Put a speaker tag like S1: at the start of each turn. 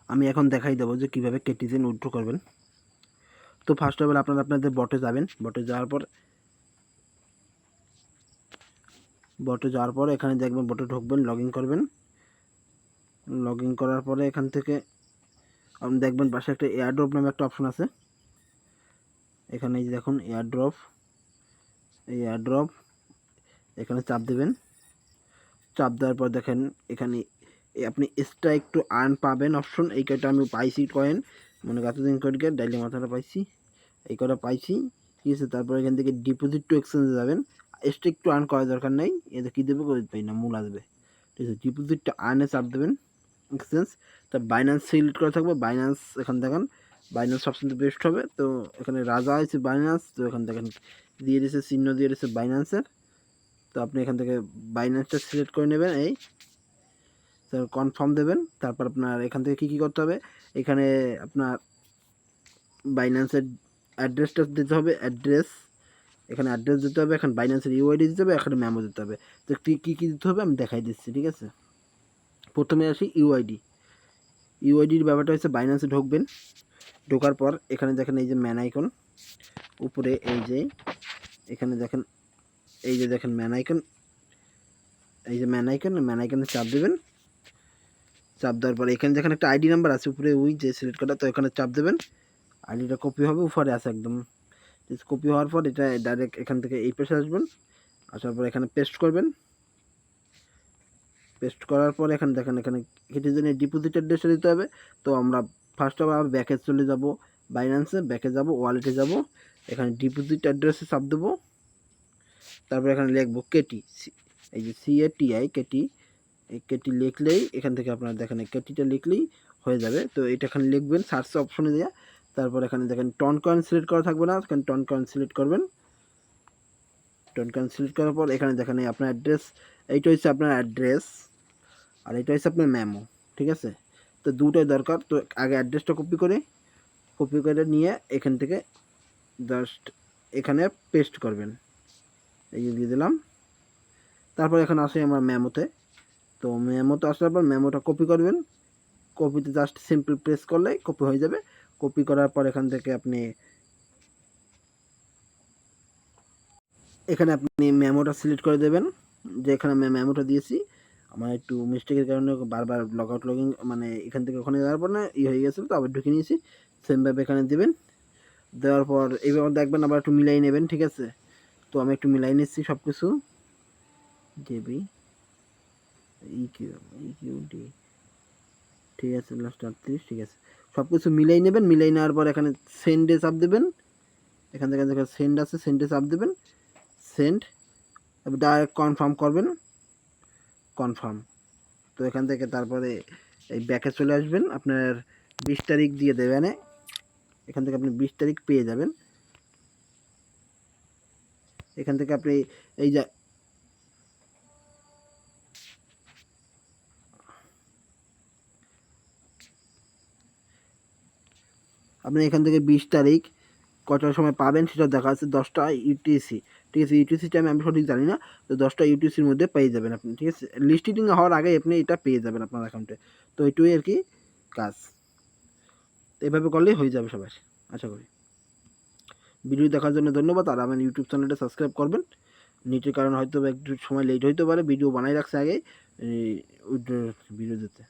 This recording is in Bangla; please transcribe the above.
S1: আমি এখন দেখাই দেবো যে কীভাবে কেটিজেন উইথড্র করবেন। তো ফার্স্ট অফ অল আপনারা আপনাদের বটে যাবেন। বটে যাওয়ার পর এখানে দেখবেন বটে ঢুকবেন, লগ ইন করবেন। লগ ইন করার পরে এখান থেকে আপনি দেখবেন পাশে একটা এয়ারড্রপ নামে একটা অপশন আছে। এখানে এই যে দেখুন এয়ারড্রপ, এই এয়ারড্রপ এখানে চাপ দেবেন। চাপ দেওয়ার পর দেখেন এখানে আপনি স্ট্রাইক টু আর্ন পাবেন অপশন। এই কয়টা আমি পাইছি কয়েন, মানে কতদিন করে ডাইলি মাথাটা পাইছি, এই কটা পাইছি, ঠিক আছে। তারপর এখান থেকে ডিপোজিট টু এক্সচেঞ্জে যাবেন। স্ট্রাইক টু আর্ন করার দরকার নেই, এতে কী দেবে করে পাই না, মূল আসবে, ঠিক আছে। ডিপোজিট টু আর্নে চাপ দেবেন, এক্সচেঞ্জ। তা বাইন্যান্স সিলেক্ট করা থাকবে, বাইন্যান্স এখান দেখেন বাইন্যান্স সবসময় বেস্ট হবে। তো এখানে রাজা আছে বাইন্যান্স, তো এখান দেখেন দিয়ে দিয়েছে চিহ্ন দিয়ে দিয়েছে বাইন্যান্সের। তো আপনি এখান থেকে বাইন্যান্সটা সিলেক্ট করে নেবেন, এই কনফার্ম দেবেন। তারপর আপনার এখান থেকে কী করতে হবে, এখানে আপনার বাইন্যান্সের অ্যাড্রেসটা দিতে হবে, অ্যাড্রেস, এখানে অ্যাড্রেস দিতে হবে, এখানে বাইন্যান্সের ইউআইডি দিতে হবে, এখানে মেমো দিতে হবে। তো কী কী দিতে হবে আমি দেখাই দিচ্ছি, ঠিক আছে। প্রথমে আসি ইউআইডির ব্যাপারটা হচ্ছে বাইন্যান্সে ঢুকবেন। ঢোকার পর এখানে দেখেন এই যে ম্যান আইকন উপরে, এই যে এখানে দেখেন এই যে দেখেন ম্যান আইকন, এই যে ম্যান আইকনে চাপ দেবেন। চাপ দেওয়ার পরে এখানে দেখেন একটা আইডি নাম্বার আছে উপরে, ওই যে সিলেক্ট করা, তো এখানে চাপ দেবেন। আইডিটা কপি হবে, উপরে আছে একদম। কপি হওয়ার পর এটা ডাইরেক্ট এখান থেকে এই পাশে আসবেন, আসার পর এখানে পেস্ট করবেন। পেস্ট করার পর এখানে দেখেন এখানে সিটিজেনের ডিপোজিট অ্যাড্রেসটা দিতে হবে। তো আমরা ফার্স্ট অফ অল ব্যাকে চলে যাব, বাইন্যান্সে ব্যাকে যাব, ওয়ালেটে যাব, এখানে ডিপোজিট অ্যাড্রেসে চাপ দেবো। তারপর এখানে লিখবো কেটি, এই যে CATI কেটি, এই কেটি লিখলেই এখান থেকে আপনারা দেখেন এই কেটিটা লিখলেই হয়ে যাবে। তো এটা এখানে লিখবেন সার্চ অপশনে দেওয়া। তারপর এখানে দেখেন টন কয়েন সিলেক্ট করা থাকবে না, এখানে টন কয়েন সিলেক্ট করবেন। টন কয়েন সিলেক্ট করার পর এখানে দেখেন আপনার অ্যাড্রেস, এইটা হচ্ছে আপনার অ্যাড্রেস, আর এটা হচ্ছে আপনার মেমো, ঠিক আছে। তো দুটোই দরকার। তো আগে অ্যাড্রেসটা কপি করে নিয়ে এখান থেকে জাস্ট এখানে পেস্ট করবেন, এই যে দিয়ে দিলাম। তারপর এখানে আসে আমার মেমোতে। তো মেমোতে আসার পর মেমোটা কপি করবেন। কপিতে জাস্ট সিম্পল প্রেস করলেই কপি হয়ে যাবে। কপি করার পর এখান থেকে আপনি এখানে মেমোটা সিলেক্ট করে দেবেন, যে এখানে আমি মেমোটা দিয়েছি। আমার একটু মিস্টেকের কারণে বারবার লগ আউট লগইন, মানে এখান থেকে ওখানে যাওয়ার পর না হয়ে গেছিলো, তো আবার ঢুকে নিয়েছি। সেমভাবে এখানে দেবেন। দেওয়ার পর এইভাবে দেখবেন, আবার একটু মিলাই নেবেন, ঠিক আছে। তো আমি একটু মিলাই নিচ্ছি সব কিছু, জেবি ইকিউডি, ঠিক আছে, লাস্ট 38, ঠিক আছে। সব কিছু মিলাই নেবেন। মিলাই নেওয়ার পর এখানে সেন্ডে চাপ দেবেন। এখান থেকে দেখেন সেন্ড আছে, সেন্ডে চাপ দেবেন, সেন্ড। ডাইরেক্ট কনফার্ম করবেন, কনফার্ম। তো এখান থেকে তারপরে এই ব্যাকে চলে আসবেন, আপনার 20 তারিখ দিয়ে দেবেন। এখান থেকে আপনি 20 তারিখ পেয়ে যাবেন। এখান থেকে আপনি এই যে আপনি এখান থেকে 20 তারিখ কটার সময় পাবেন সেটা দেখা যাচ্ছে 10টা ইউটিসি, ঠিক আছে। ইউটিসি টাইম আমি সঠিক জানি না, তো 10টা ইউটিসির মধ্যে পেয়ে যাবেন আপনি, ঠিক আছে। লিস্টিং হওয়ার আগে আপনি এটা পেয়ে যাবেন আপনার অ্যাকাউন্টে। তো এটুই আর কি কাজ, এভাবে করলেই হয়ে যাবে সবার, আশা করি। ভিডিও দেখার জন্য ধন্যবাদ। আর আমার ইউটিউব চ্যানেলটা সাবস্ক্রাইব করবেন। নেটের কারণে হয়তো একটু সময় লেট হইতে পারে, ভিডিও বানাই রাখছে আগে ভিডিও দিতে।